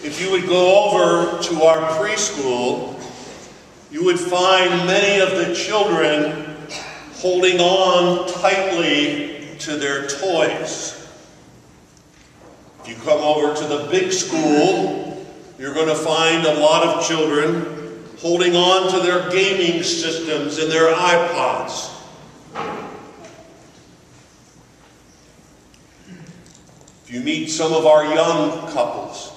If you would go over to our preschool, you would find many of the children holding on tightly to their toys. If you come over to the big school, you're going to find a lot of children holding on to their gaming systems and their iPods. If you meet some of our young couples,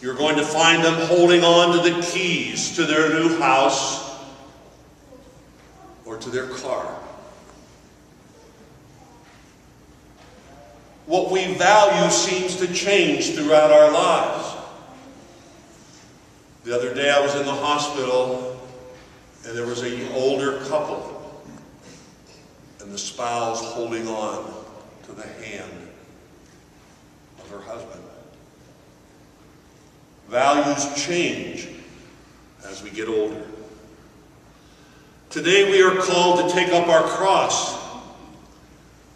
you're going to find them holding on to the keys to their new house or to their car. What we value seems to change throughout our lives. The other day I was in the hospital and there was an older couple and the spouse holding on to the hand of her husband. Values change as we get older. Today we are called to take up our cross.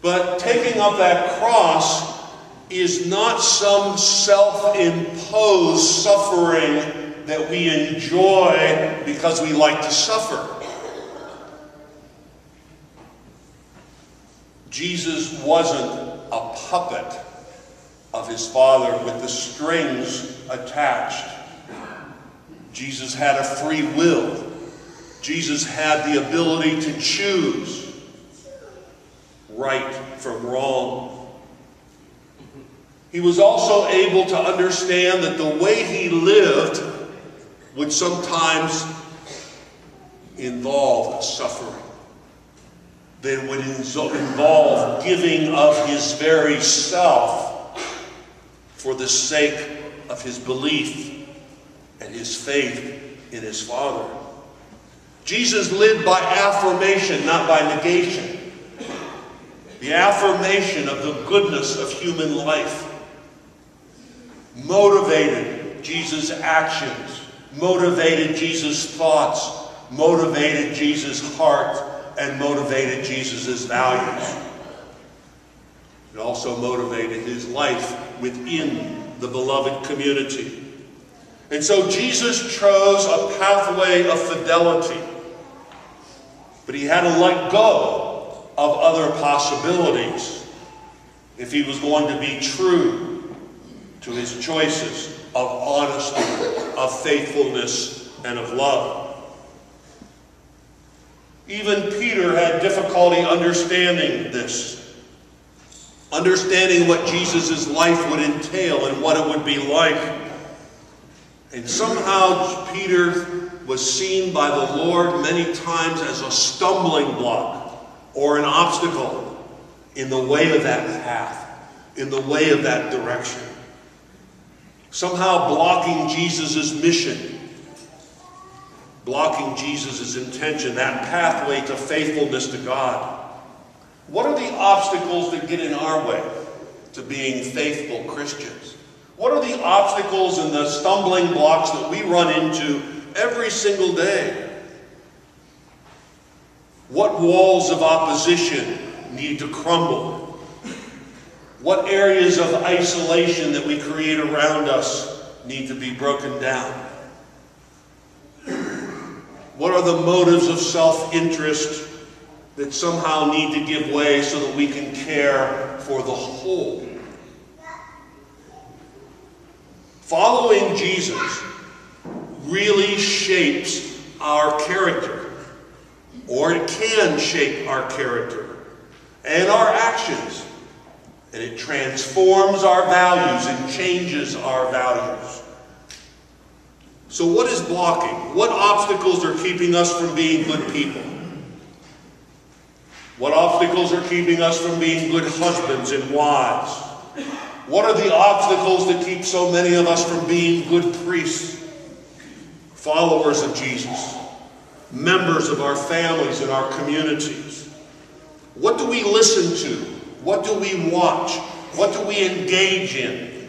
But taking up that cross is not some self-imposed suffering that we enjoy because we like to suffer. Jesus wasn't a puppet of his Father with the strings attached. Jesus had a free will. Jesus had the ability to choose right from wrong. He was also able to understand that the way he lived would sometimes involve suffering. That it would involve giving of his very self for the sake of his belief and his faith in his Father. Jesus lived by affirmation, not by negation. The affirmation of the goodness of human life motivated Jesus' actions, motivated Jesus' thoughts, motivated Jesus' heart, and motivated Jesus' values. It also motivated his life within the beloved community. And so Jesus chose a pathway of fidelity, but he had to let go of other possibilities if he was going to be true to his choices of honesty, of faithfulness, and of love. Even Peter had difficulty understanding this. Understanding what Jesus' life would entail and what it would be like. And somehow Peter was seen by the Lord many times as a stumbling block or an obstacle in the way of that path, in the way of that direction. Somehow blocking Jesus' mission, blocking Jesus' intention, that pathway to faithfulness to God. What are the obstacles that get in our way to being faithful Christians? What are the obstacles and the stumbling blocks that we run into every single day? What walls of opposition need to crumble? What areas of isolation that we create around us need to be broken down? What are the motives of self-interest that somehow need to give way so that we can care for the whole? Following Jesus really shapes our character, or it can shape our character and our actions, and it transforms our values and changes our values. So what is blocking? What obstacles are keeping us from being good people? What obstacles are keeping us from being good husbands and wives? What are the obstacles that keep so many of us from being good priests, followers of Jesus, members of our families and our communities? What do we listen to? What do we watch? What do we engage in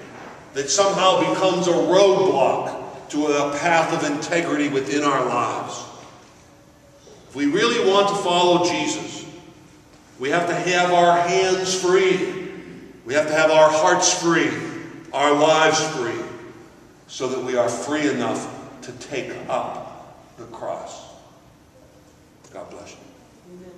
that somehow becomes a roadblock to a path of integrity within our lives? If we really want to follow Jesus, we have to have our hands free. We have to have our hearts free, our lives free, so that we are free enough to take up the cross. God bless you. Amen.